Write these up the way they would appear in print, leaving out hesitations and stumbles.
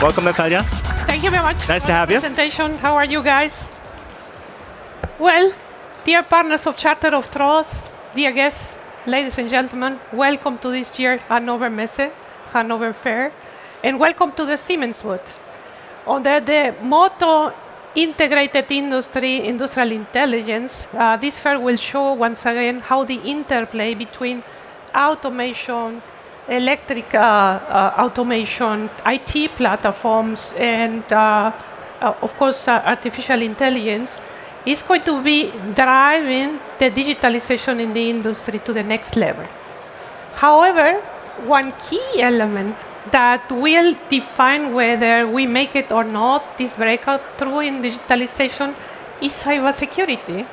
Welcome, Natalia. Thank you very much. Nice to have you. Presentation. How are you guys? Well, dear partners of Charter of Trust, dear guests, ladies and gentlemen, welcome to this year's Hannover Messe, Hannover Fair, and welcome to the Siemens booth. Under the motto Integrated Industry, Industrial Intelligence, this fair will show once again how the interplay between automation, electric automation, IT platforms, and of course artificial intelligence is going to be driving the digitalization in the industry to the next level. However, one key element that will define whether we make it or not, this breakout through in digitalization, is cybersecurity.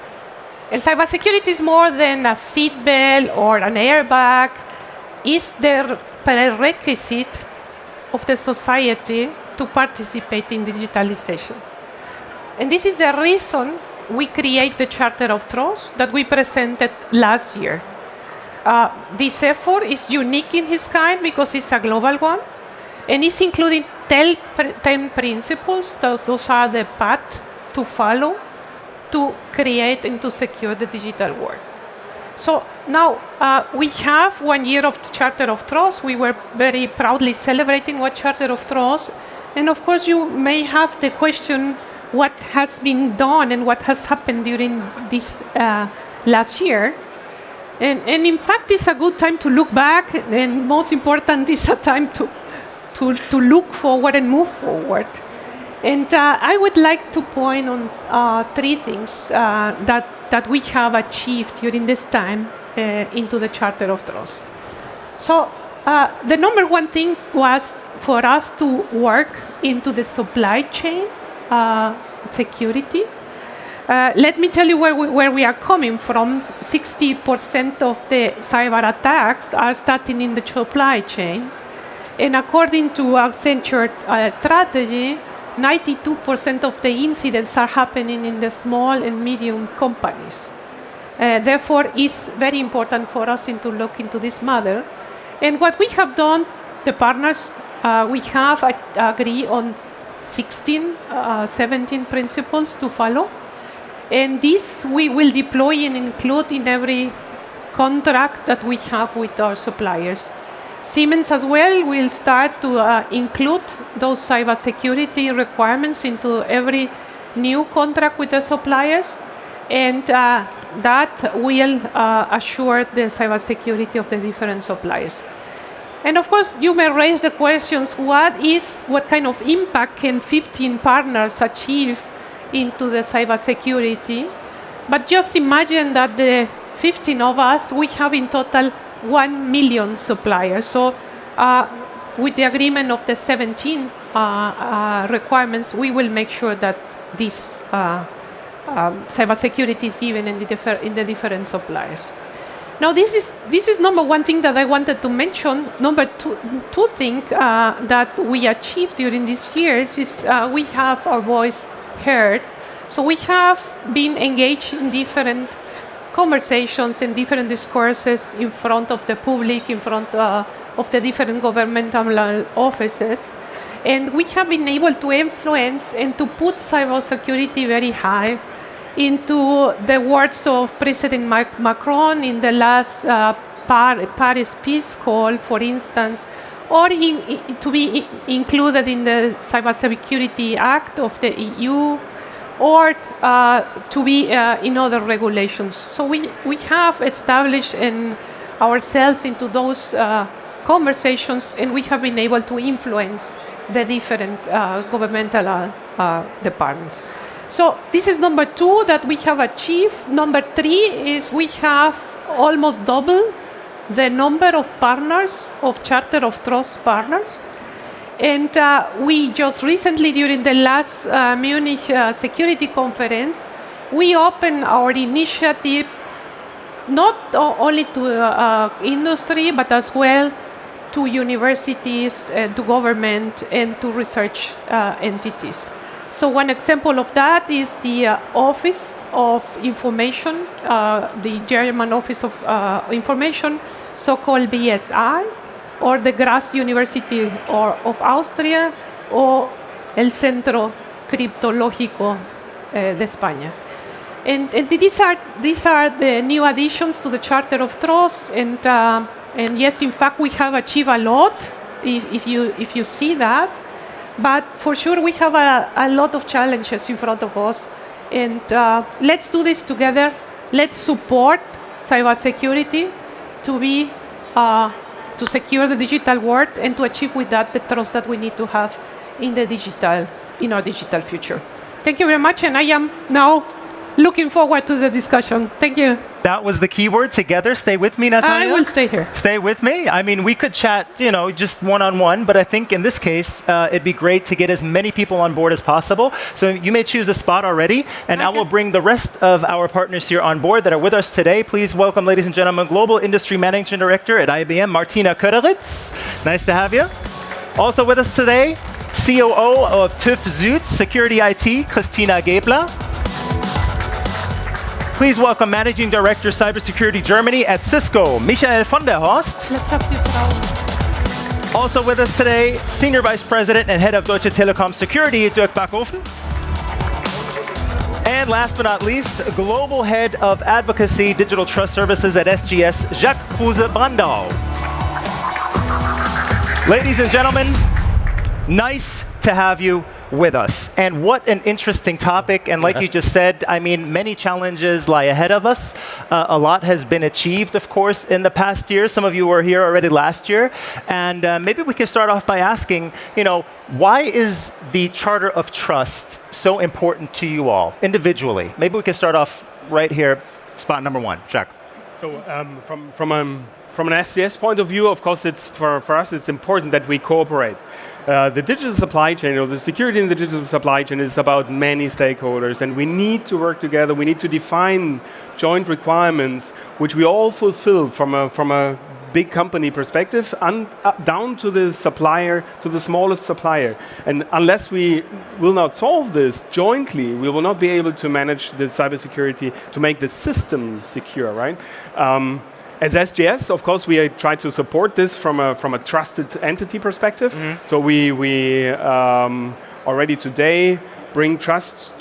And cybersecurity is more than a seatbelt or an airbag. It's the prerequisite of the society to participate in digitalization. And this is the reason we create the Charter of Trust that we presented last year. This effort is unique in its kind because it's a global one, and it's including 10 principles. Those are the path to follow to create and to secure the digital world. So now we have 1 year of the Charter of Trust. We were very proudly celebrating what Charter of Trust, and of course you may have the question, what has been done and what has happened during this last year? And in fact, it's a good time to look back, and most important, it's a time to look forward and move forward. And I would like to point on 3 things that we have achieved during this time into the Charter of Trust. So the number 1 thing was for us to work into the supply chain security. Let me tell you where we are coming from. 60% of the cyber attacks are starting in the supply chain. And according to Accenture strategy, 92% of the incidents are happening in the small and medium companies. Therefore, it's very important for us to look into this matter. And what we have done, the partners, we have agreed on 17 principles to follow. And this we will deploy and include in every contract that we have with our suppliers. Siemens as well will start to include those cybersecurity requirements into every new contract with the suppliers, and that will assure the cybersecurity of the different suppliers. And of course, you may raise the questions, what kind of impact can 15 partners achieve into the cybersecurity? But just imagine that the 15 of us, we have in total 1 million suppliers. So with the agreement of the 17 requirements, we will make sure that this cybersecurity is given in the different suppliers. Now, this is number 1 thing that I wanted to mention. Number two thing that we achieved during these years is we have our voice heard. So we have been engaged in different conversations and different discourses in front of the public, in front of the different governmental offices. And we have been able to influence and to put cybersecurity very high into the words of President Macron in the last Paris Peace Call, for instance, or to be included in the Cybersecurity Act of the EU, or to be in other regulations. So we have established ourselves into those conversations, and we have been able to influence the different governmental departments. So this is number 2 that we have achieved. Number 3 is we have almost double the number of partners, of Charter of Trust partners. And we just recently, during the last Munich Security Conference, we opened our initiative not only to industry, but as well to universities, to government, and to research entities. So one example of that is the Office of Information, the German Office of Information, so-called BSI, or the Graz University of Austria, o el Centro Criptológico de España. And these are the new additions to the Charter of Trust, and yes, in fact, we have achieved a lot, if you see that, but for sure we have a lot of challenges in front of us, and let's do this together. Let's support cybersecurity to secure the digital world and to achieve with that the trust that we need to have in our digital future. Thank you very much, and I am now looking forward to the discussion. Thank you. That was the key word, together. Stay with me, Natalia. I will stay here. Stay with me. I mean, we could chat, just one-on-one, but I think in this case, it'd be great to get as many people on board as possible. So you may choose a spot already, and I will bring the rest of our partners here on board that are with us today. Please welcome, ladies and gentlemen, Global Industry Managing Director at IBM, Martina Köderitz. Nice to have you. Also with us today, COO of TÜV SÜD Security IT, Christina Gebler. Please welcome Managing Director Cybersecurity Germany at CISCO, Michael von der Horst. Let's have you proud. Also with us today, Senior Vice President and Head of Deutsche Telekom Security, Dirk Backhofen. And last but not least, Global Head of Advocacy Digital Trust Services at SGS, Jacques Kruse-Brandau. Ladies and gentlemen, nice to have you with us. And what an interesting topic. And like you just said, I mean, many challenges lie ahead of us. A lot has been achieved, of course, in the past year. Some of you were here already last year. And maybe we can start off by asking, why is the Charter of Trust so important to you all, individually? Maybe we can start off right here, spot number one. Jacques. So from an SGS point of view, of course, it's for us, it's important that we cooperate. The digital supply chain, the security in the digital supply chain is about many stakeholders, and we need to work together. We need to define joint requirements, which we all fulfill from a big company perspective, down to the supplier, to the smallest supplier. And unless we will not solve this jointly, we will not be able to manage the cybersecurity to make the system secure, right? As SGS, of course, we try to support this from a trusted entity perspective. So we already today bring trust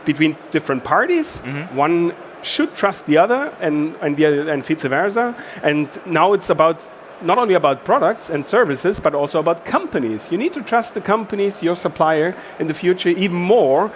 between different parties. One should trust the other, and vice versa. And now it's not only about products and services, but also about companies. You need to trust the companies, your supplier, in the future even more.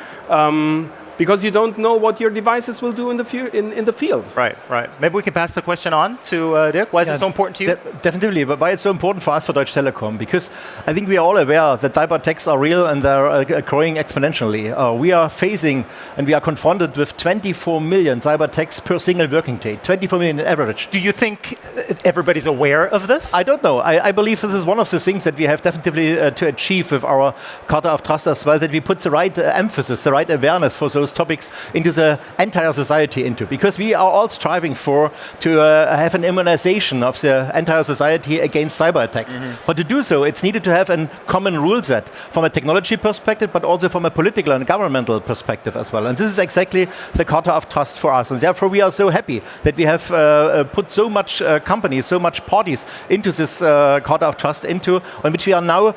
Because you don't know what your devices will do in the field. Right. Maybe we can pass the question on to Dirk. Why is it so important to you? Definitely, but why it's so important for us, for Deutsche Telekom? Because I think we are all aware that cyber attacks are real and they're growing exponentially. We are facing and we are confronted with 24 million cyber attacks per single working day, 24 million on average. Do you think everybody's aware of this? I don't know. I believe this is one of the things that we have definitely to achieve with our Charter of Trust as well, that we put the right emphasis, the right awareness for those topics into the entire society because we are all striving to have an immunization of the entire society against cyber attacks. But to do so, it's needed to have a common rule set from a technology perspective, but also from a political and governmental perspective as well. And this is exactly the Charter of Trust for us. And therefore, we are so happy that we have put so much companies, so much parties into this Charter of Trust on which we are now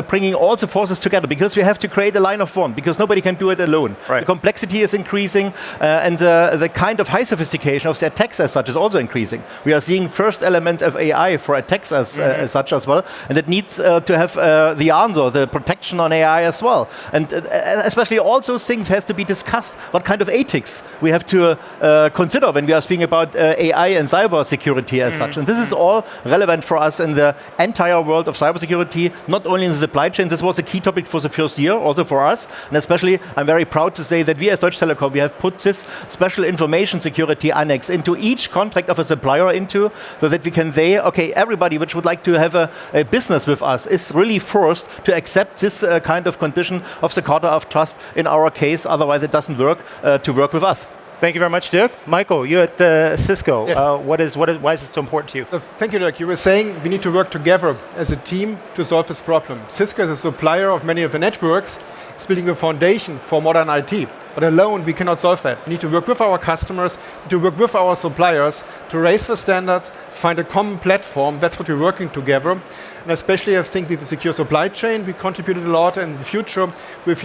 bringing all the forces together, because we have to create a line of one, because nobody can do it alone. Right. The complexity is increasing, and the kind of high sophistication of the attacks as such is also increasing. We are seeing first elements of AI for attacks as such as well, and it needs to have the answer, the protection on AI as well. And especially all those things have to be discussed, what kind of ethics we have to consider when we are speaking about AI and cybersecurity as such. And this is all relevant for us in the entire world of cybersecurity, not only in the supply chain. This was a key topic for the first year, also for us. And especially, I'm very proud to say that we as Deutsche Telekom, we have put this special information security annex into each contract of a supplier so that we can say, okay, everybody which would like to have a business with us is really forced to accept this kind of condition of the Charter of Trust in our case. Otherwise, it doesn't work to work with us. Thank you very much, Dirk. Michael, you're at CISCO. Yes. Why is it so important to you? Thank you, Dirk. You were saying we need to work together as a team to solve this problem. CISCO is a supplier of many of the networks. It's building a foundation for modern IT. But alone, we cannot solve that. We need to work with our customers, to work with our suppliers, to raise the standards, find a common platform. That's what we're working together. And especially, I think, with the secure supply chain, we contributed a lot in the future with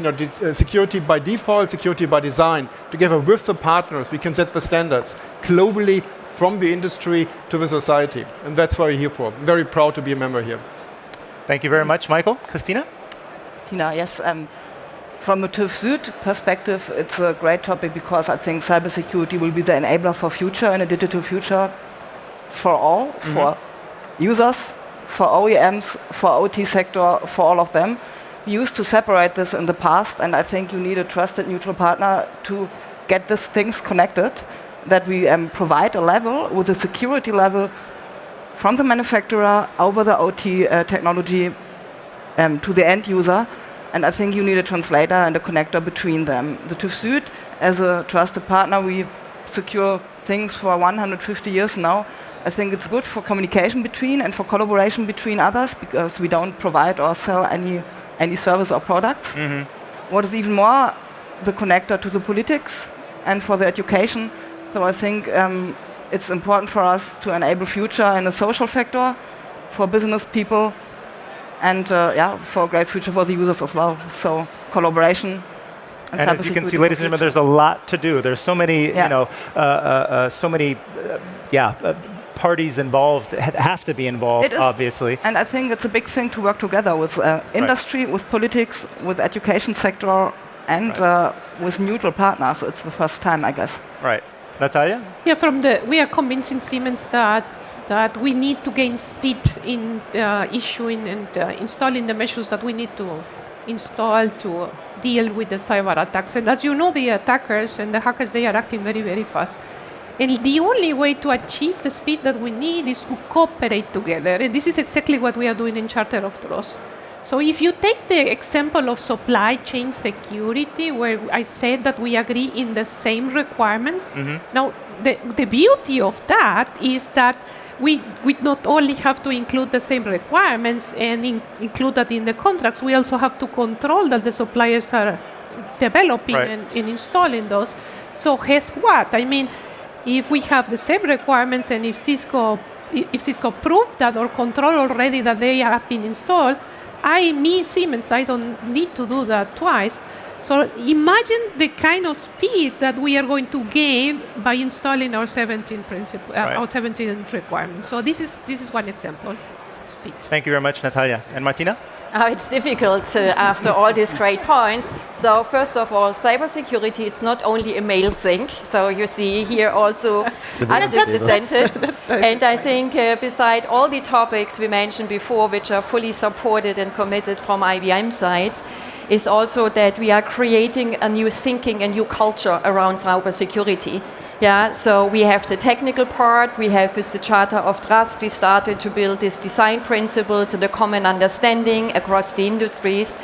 security by default, security by design. Together with the partners, we can set the standards globally from the industry to the society. And that's what we're here for. I'm very proud to be a member here. Thank you very much, Michael. Christina? Tina, yes. From a TÜV SÜD perspective, it's a great topic because I think cybersecurity will be the enabler for future and a digital future for all, for users, for OEMs, for OT sector, for all of them. We used to separate this in the past, and I think you need a trusted neutral partner to get these things connected, that we provide a level with a security level from the manufacturer over the OT technology to the end user. And I think you need a translator and a connector between them. The TÜV SÜD, as a trusted partner, we secure things for 150 years now. I think it's good for communication between and for collaboration between others because we don't provide or sell any service or products. What is even more, the connector to the politics and for the education. So I think it's important for us to enable future in the social factor, for business people, and for a great future for the users as well. So collaboration. And as you can see, ladies and gentlemen, there's a lot to do. There's so many, parties involved, have to be involved, obviously. And I think it's a big thing to work together with industry, with politics, with education sector, and with neutral partners. It's the first time, I guess. Right. Natalia? Yeah, we are convincing Siemens that we need to gain speed in issuing and installing the measures that we need to install to deal with the cyber attacks. And as you know, the attackers and the hackers, they are acting very, very fast. And the only way to achieve the speed that we need is to cooperate together. And this is exactly what we are doing in Charter of Trust. So if you take the example of supply chain security, where I said that we agree in the same requirements, now the beauty of that is that we not only have to include the same requirements and include that in the contracts, we also have to control that the suppliers are developing and installing those. So guess what? I mean, if we have the same requirements and if CISCO proved that or control already that they have been installed, Siemens, I don't need to do that twice. So imagine the kind of speed that we are going to gain by installing our 17 our 17 requirements. So this is one example. Speed. Thank you very much, Natalia. And Martina? It's difficult after all these great points. So first of all, cybersecurity, it's not only a male thing. So you see here also us represented. And I think beside all the topics we mentioned before, which are fully supported and committed from IBM side, is also that we are creating a new thinking, a new culture around cybersecurity. Yeah, so we have the technical part, we have with the Charter of Trust, we started to build these design principles and a common understanding across the industries.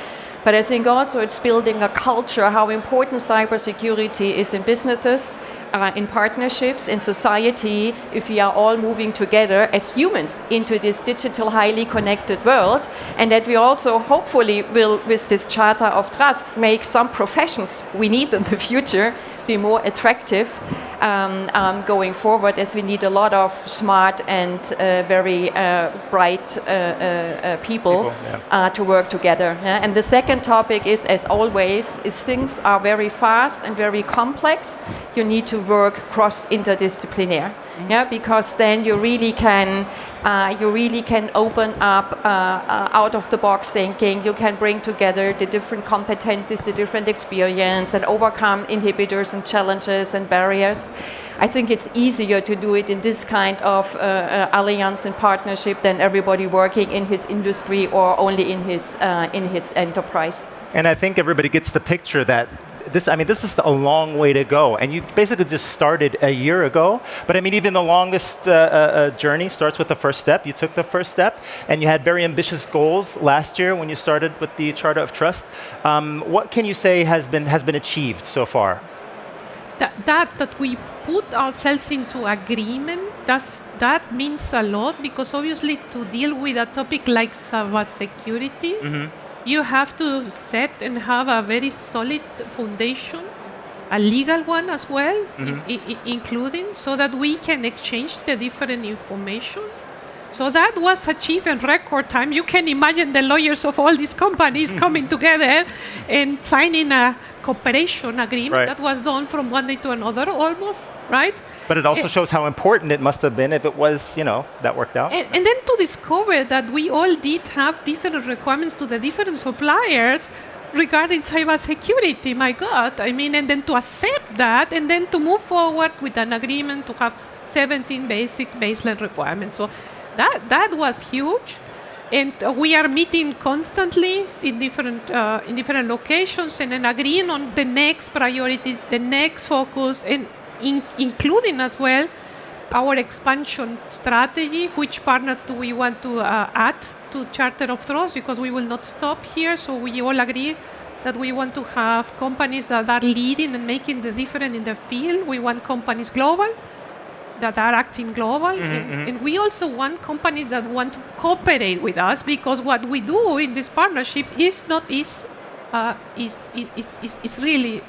But I think also it's building a culture, how important cybersecurity is in businesses, in partnerships, in society, if we are all moving together as humans into this digital, highly connected world, and that we also hopefully will, with this Charter of Trust, make some professions we need in the future be more attractive going forward, as we need a lot of smart and very bright people to work together. Yeah? And the second topic is, as always, is things are very fast and very complex. You need to work cross-interdisciplinary, because then you really can open up out-of-the-box thinking. You can bring together the different competencies, the different experience, and overcome inhibitors and challenges and barriers. I think it's easier to do it in this kind of alliance and partnership than everybody working in his industry or only in his enterprise. And I think everybody gets the picture that this is a long way to go. And you basically just started a year ago. But I mean, even the longest journey starts with the first step. You took the first step, and you had very ambitious goals last year when you started with the Charter of Trust. What can you say has been achieved so far? That we put ourselves into agreement, that means a lot, because obviously to deal with a topic like cybersecurity, you have to set and have a very solid foundation a legal one as well, including, so that we can exchange the different information. So that was achieved in record time. You can imagine the lawyers of all these companies coming together and signing a cooperation agreement that was done from one day to another almost, right? But it also shows how important it must have been if it was, that worked out. And then to discover that we all did have different requirements to the different suppliers regarding cybersecurity, my God. I mean, and then to accept that and then to move forward with an agreement to have 17 basic baseline requirements. So that was huge. And we are meeting constantly in different locations and then agreeing on the next priorities, the next focus, and including as well our expansion strategy. Which partners do we want to add to Charter of Trust? Because we will not stop here. So we all agree that we want to have companies that are leading and making the difference in the field. We want companies global, that are acting global, and we also want companies that want to cooperate with us, because what we do in this partnership is really,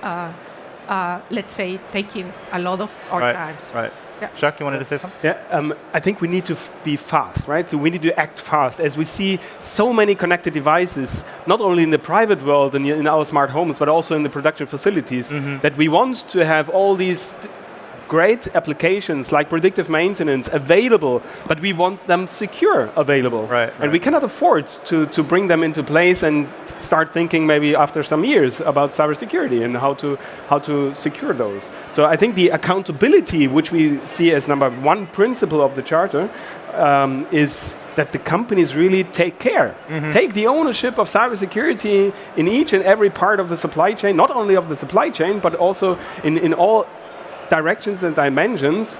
let's say, taking a lot of our times. Right. Yeah. Jacques, you wanted to say something? Yeah, I think we need to be fast, right? So we need to act fast, as we see so many connected devices, not only in the private world and in our smart homes, but also in the production facilities, that we want to have all these great applications like predictive maintenance available, but we want them secure available. And we cannot afford to bring them into place and start thinking maybe after some years about cybersecurity and how to secure those. So I think the accountability, which we see as number one principle of the Charter, is that the companies really take care, take the ownership of cybersecurity in each and every part of the supply chain, not only of the supply chain, but also in all directions and dimensions,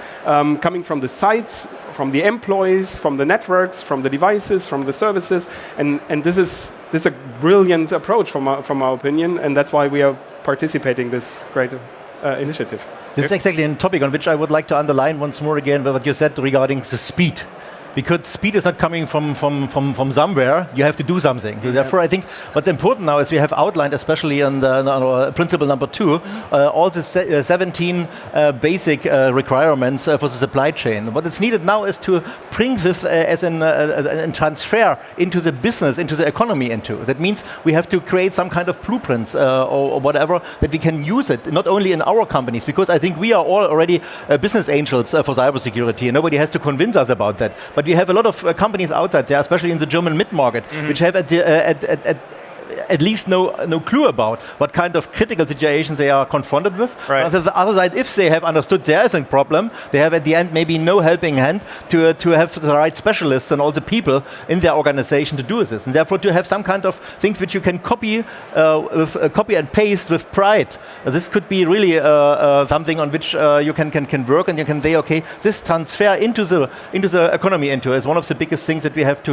coming from the sites, from the employees, from the networks, from the devices, from the services, and this is a brilliant approach from our opinion, and that's why we are participating in this great initiative. This is exactly a topic on which I would like to underline once more again what you said regarding the speed. Because speed is not coming from somewhere, you have to do something. So therefore, I think what's important now is we have outlined, especially on our principle number 2, all the 17 basic requirements for the supply chain. What is needed now is to bring this as a transfer into the business, into the economy. That means we have to create some kind of blueprints or whatever that we can use it, not only in our companies, because I think we are all already business angels for cybersecurity, and nobody has to convince us about that. But we have a lot of companies outside there, especially in the German mid-market, which have at least no clue about what kind of critical situations they are confronted with. On the other side, if they have understood there is a problem, they have at the end maybe no helping hand to have the right specialists and all the people in their organization to do this. And therefore to have some kind of things which you can copy and paste with pride. This could be really something on which you can work, and you can say, okay, this transfer into the economy is one of the biggest things that we have to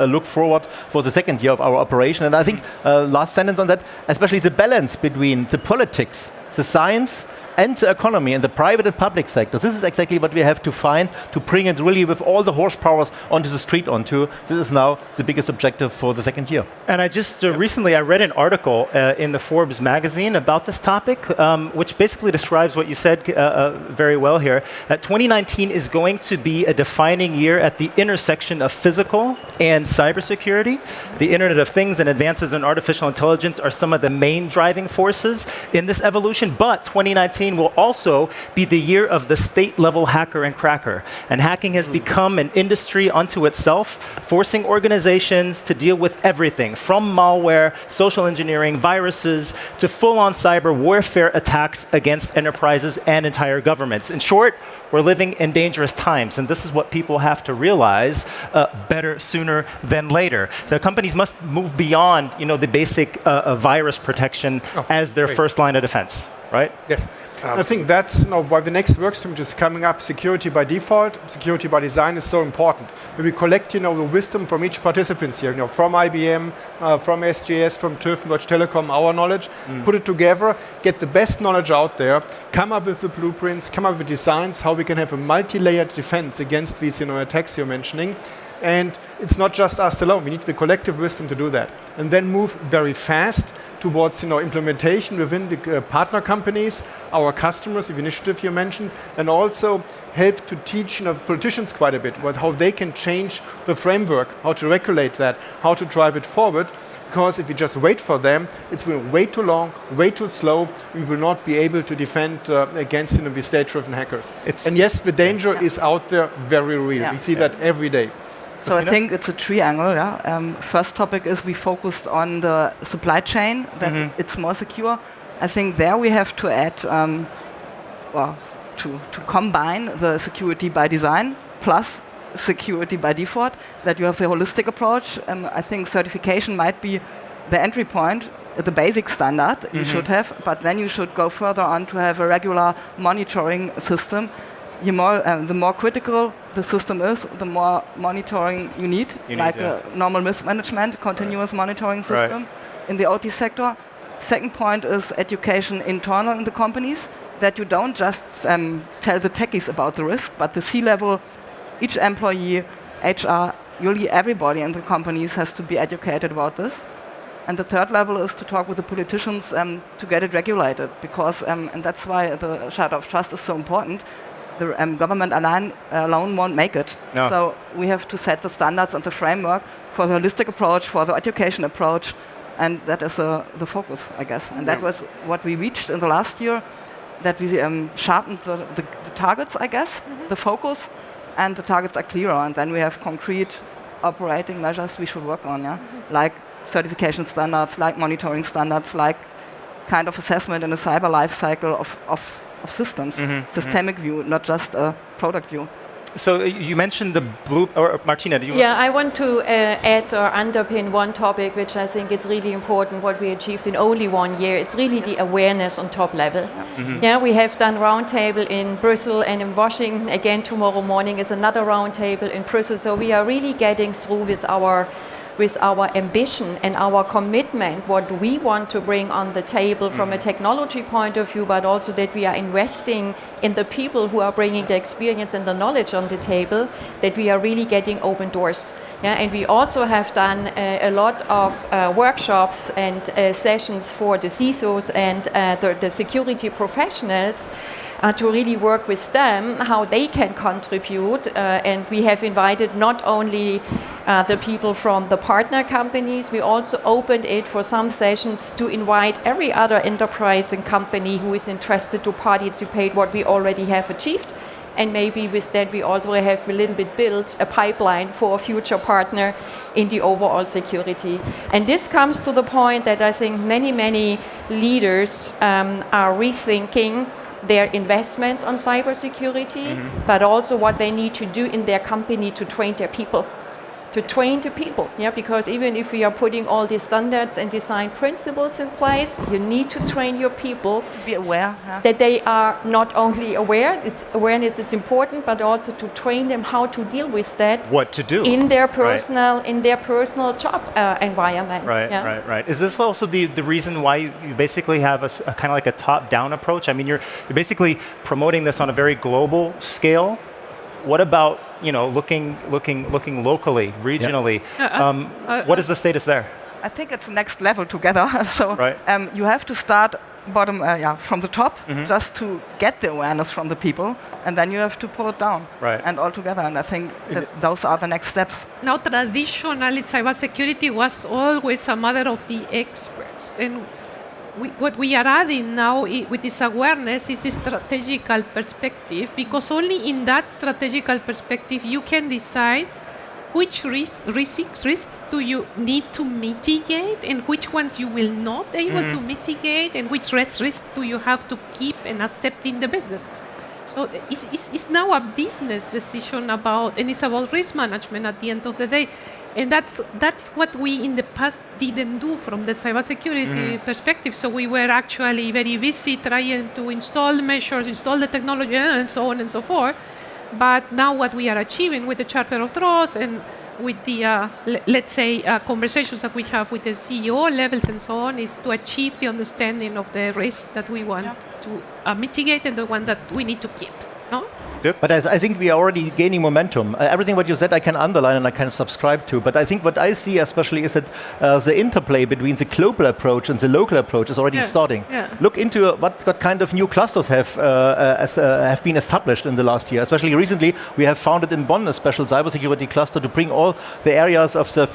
look forward for the second year of our operation. And I think last sentence on that, especially the balance between the politics, the science, and the economy and the private and public sector. This is exactly what we have to find to bring it really with all the horsepowers onto the street onto. This is now the biggest objective for the second year. And I just recently I read an article in the Forbes magazine about this topic, which basically describes what you said very well here. That 2019 is going to be a defining year at the intersection of physical and cybersecurity. The Internet of Things and advances in artificial intelligence are some of the main driving forces in this evolution, but 2019 will also be the year of the state-level hacker and cracker. And hacking has become an industry unto itself, forcing organizations to deal with everything, from malware, social engineering, viruses, to full-on cyber warfare attacks against enterprises and entire governments. In short, we're living in dangerous times, and this is what people have to realize better sooner than later. The companies must move beyond, the basic virus protection as their first line of defense. Right? Yes. I think that's why the next workstream which is coming up, security by default, security by design, is so important. We collect, the wisdom from each participant here, from IBM, from SGS, from TÜV, from Deutsche Telekom, our knowledge, put it together, get the best knowledge out there, come up with the blueprints, come up with designs, how we can have a multi-layered defense against these, attacks you're mentioning. And it's not just us alone. We need the collective wisdom to do that. And then move very fast towards implementation within the partner companies, our customers, the initiative you mentioned, and also help to teach politicians quite a bit about how they can change the framework, how to regulate that, how to drive it forward. Because if we just wait for them, it's will way too long, way too slow. We will not be able to defend against the state-driven hackers. And yes, the danger is out there, very real. Yeah. We see that every day. So I think it's a triangle. First topic is we focused on the supply chain, that it's more secure. I think there we have to add, to combine the security by design plus security by default, that you have the holistic approach. I think certification might be the entry point, the basic standard you should have, but then you should go further on to have a regular monitoring system. The more critical the system is, the more monitoring you need a normal mismanagement, continuous monitoring system in the OT sector. Second point is education internal in the companies, that you don't just tell the techies about the risk, but the C-level, each employee, HR, really everybody in the companies has to be educated about this. And the third level is to talk with the politicians to get it regulated, because, and that's why the Charter of Trust is so important. The government alone won't make it. No. So we have to set the standards and the framework for the holistic approach, for the education approach, and that is the focus, I guess. And that was what we reached in the last year, that we sharpened the targets, I guess, the focus, and the targets are clearer, and then we have concrete operating measures we should work on, like certification standards, like monitoring standards, like kind of assessment in a cyber life cycle of systems, systemic view, not just a product view. So you mentioned the blue, or Martina, do you Yeah, I want to add or underpin one topic which I think it's really important what we achieved in only 1 year. It's really the awareness on top level. Yeah, we have done roundtable in Brussels and in Washington. Again, tomorrow morning is another roundtable in Brussels. So we are really getting through with our ambition and our commitment, what we want to bring on the table from a technology point of view, but also that we are investing in the people who are bringing the experience and the knowledge on the table, that we are really getting open doors. Yeah, and we also have done a lot of workshops and sessions for the CISOs and the security professionals to really work with them, how they can contribute. And we have invited not only the people from the partner companies, we also opened it for some sessions to invite every other enterprise and company who is interested to participate what we already have achieved. And maybe with that we also have a little bit built a pipeline for a future partner in the overall security. And this comes to the point that I think many leaders are rethinking their investments on cybersecurity, but also what they need to do in their company to train their people. Because even if we are putting all these standards and design principles in place, you need to train your people to be aware that they are not only aware, awareness is important, but also to train them how to deal with that. What to do in their personal job environment. Right. Is this also the reason why you basically have a kind of like a top-down approach? I mean, you're basically promoting this on a very global scale. What about looking locally, regionally? What is the status there? I think it's the next level together. So you have to start bottom, from the top, just to get the awareness from the people, and then you have to pull it down and all together. And I think that those are the next steps. Now, traditionally, cybersecurity was always a matter of the experts, and what we are adding now with this awareness is the strategical perspective, because only in that strategical perspective you can decide which risks do you need to mitigate and which ones you will not able to mitigate, and which risk do you have to keep and accept in the business. So it's now a business decision and it's about risk management at the end of the day. And that's what we in the past didn't do from the cybersecurity perspective. So we were actually very busy trying to install measures, install the technology, and so on and so forth. But now what we are achieving with the Charter of Trust and with the, conversations that we have with the CEO levels and so on, is to achieve the understanding of the risk that we want to mitigate and the one that we need to keep. No? But I think we are already gaining momentum. Everything what you said I can underline and I can subscribe to. But I think what I see especially is that the interplay between the global approach and the local approach is already starting. Look into what kind of new clusters have been established in the last year. Especially recently, we have founded in Bonn a special cybersecurity cluster to bring all the areas of the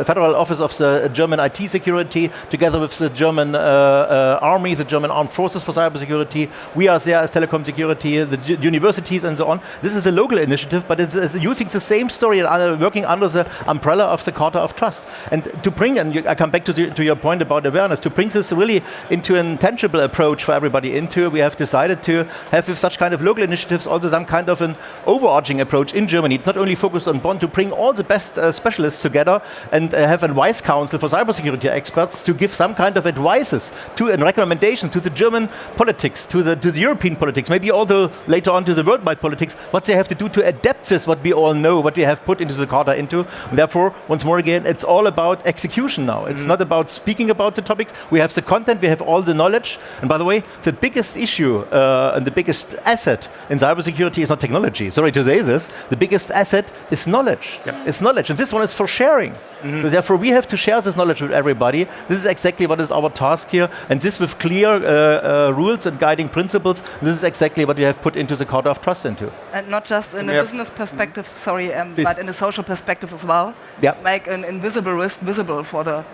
Federal Office of the German IT security together with the German Army, the German Armed Forces for cybersecurity. We are there as Telekom Security, the universities and so on. This is a local initiative, but it's using the same story and working under the umbrella of the Charter of Trust. And to bring, I come back to your point about awareness, to bring this really into a tangible approach for everybody we have decided to have with such kind of local initiatives also some kind of an overarching approach in Germany. It's not only focused on Bonn, to bring all the best specialists together and have a wise council for cybersecurity experts to give some kind of advices and recommendations to the German politics, to the European politics, maybe also later on to the worldwide politics, what they have to do to adapt this, what we all know, what we have put into the Charter into. And therefore, once more again, it's all about execution now. It's not about speaking about the topics. We have the content, we have all the knowledge. And by the way, the biggest issue and the biggest asset in cybersecurity is not technology. Sorry to say this. The biggest asset is knowledge. It's knowledge. And this one is for sharing. So therefore, we have to share this knowledge with everybody. This is exactly what is our task here. And this with clear rules and guiding principles. This is exactly what we have put into the Charter of Trust into. And not just in a business perspective, but in a social perspective as well. Make an invisible risk visible for the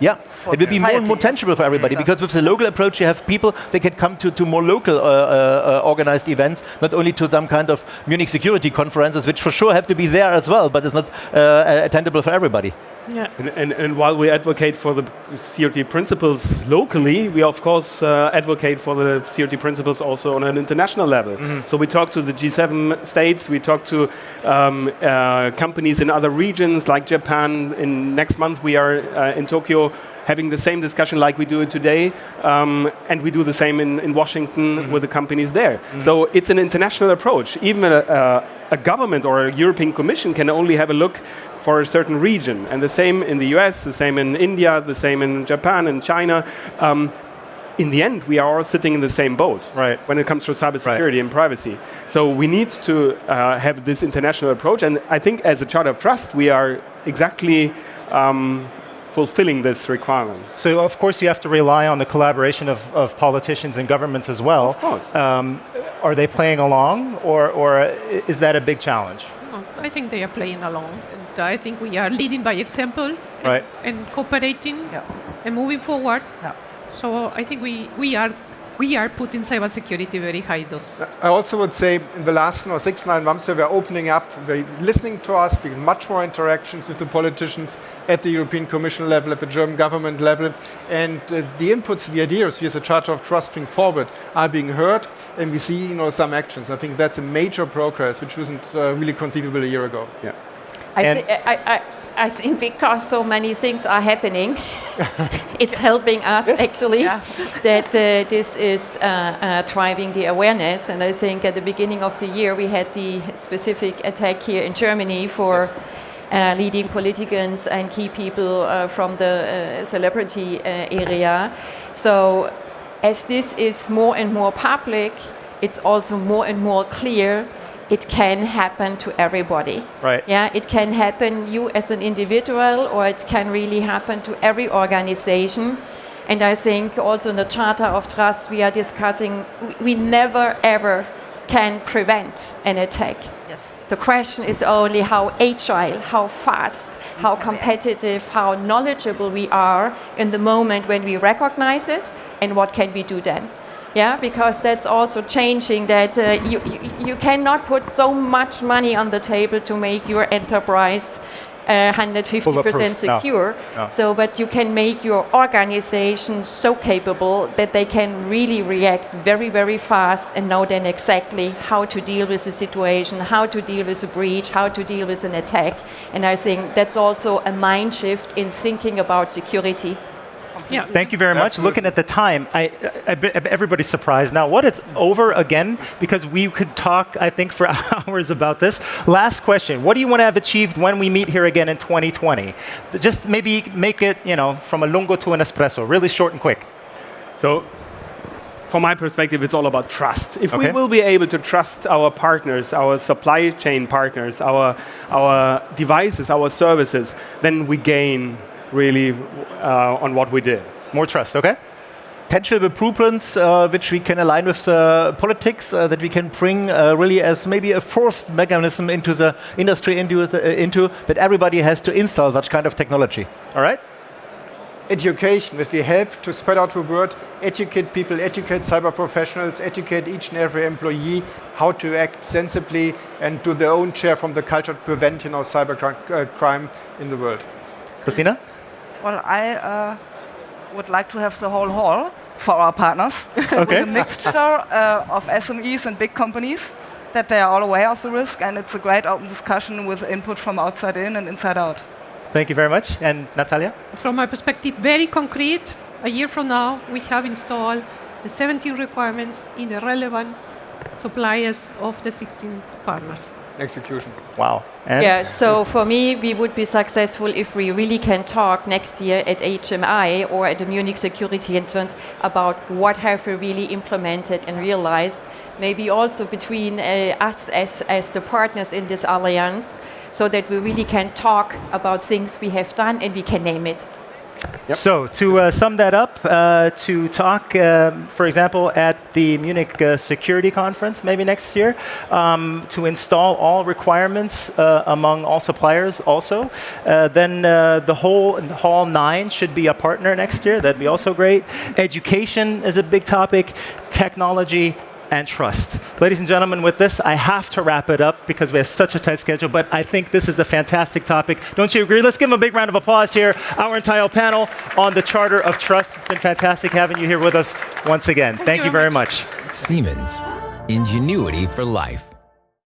for it will be more and more tangible for everybody, because with the local approach you have people, they can come to more local organized events, not only to some kind of Munich security conferences, which for sure have to be there as well, but it's not attainable for everybody. And while we advocate for the security principles locally, we of course advocate for the security principles also on an international level. So we talk to the G7 states, we talk to companies in other regions like Japan. Next month we are in Tokyo having the same discussion like we do it today, and we do the same in Washington with the companies there. So it's an international approach. Even a government or a European Commission can only have a look for a certain region, and the same in the US, the same in India, the same in Japan and China. In the end, we are all sitting in the same boat when it comes to cybersecurity and privacy. So we need to have this international approach, and I think as a Charter of Trust, we are exactly fulfilling this requirement. So of course you have to rely on the collaboration of politicians and governments as well. Of course. Are they playing along, or is that a big challenge? No, I think they are playing along. And I think we are leading by example and cooperating and moving forward. So I think we are putting cybersecurity very high. I also would say in the last 6-9 months we are opening up, we're listening to us, we have much more interactions with the politicians at the European Commission level, at the German government level, and the inputs, the ideas we as a Charter of Trust bring forward are being heard, and we see some actions. I think that's a major progress, which wasn't really conceivable a year ago. I think because so many things are happening, it's helping us actually that this is driving the awareness. And I think at the beginning of the year we had the specific attack here in Germany for leading politicians and key people from the celebrity area. So as this is more and more public, it's also more and more clear it can happen to everybody. It can happen you as an individual, or it can really happen to every organization. And I think also in the Charter of Trust we are discussing, we never ever can prevent an attack. The question is only how agile, how fast, how competitive, how knowledgeable we are in the moment when we recognize it, and what can we do then. Because that's also changing, that you cannot put so much money on the table to make your enterprise 150% secure. So, but you can make your organization so capable that they can really react very, very fast and know then exactly how to deal with the situation, how to deal with a breach, how to deal with an attack. And I think that's also a mind shift in thinking about security. Thank you very much. Looking at the time, everybody's surprised now. What, it's over again? Because we could talk, I think, for hours about this. Last question. What do you want to have achieved when we meet here again in 2020? Just maybe make it, from a lungo to an espresso, really short and quick. So from my perspective, it's all about trust. If we Okay. will be able to trust our partners, our supply chain partners, our devices, our services, then we gain really on what we did. More trust, okay? Tangible blueprints which we can align with the politics that we can bring really as maybe a forced mechanism into the industry, into that everybody has to install such kind of technology. All right? Education, that we help to spread out the word, educate people, educate cyber professionals, educate each and every employee how to act sensibly and do their own share from the culture to prevent cyber crime in the world. Christina? Well, I would like to have the whole hall for our partners. Okay. With a mixture of SMEs and big companies, that they are all aware of the risk, and it's a great open discussion with input from outside in and inside out. Thank you very much. And Natalia? From my perspective, very concrete. A year from now, we have installed the 17 requirements in the relevant suppliers of the 16 partners. Execution. Wow. And Yeah, so for me, we would be successful if we really can talk next year at HMI or at the Munich Security Conference about what have we really implemented and realized, maybe also between us as the partners in this alliance, so that we really can talk about things we have done and we can name it. Yep. So to sum that up, to talk, for example, at the Munich Security Conference, maybe next year, to install all requirements among all suppliers also, then the whole Hall 9 should be a partner next year. That'd be also great. Education is a big topic, technology, and trust. Ladies and gentlemen, with this, I have to wrap it up because we have such a tight schedule, but I think this is a fantastic topic. Don't you agree? Let's give them a big round of applause here. Our entire panel on the Charter of Trust. It's been fantastic having you here with us once again. Thank you very much. Siemens, ingenuity for life.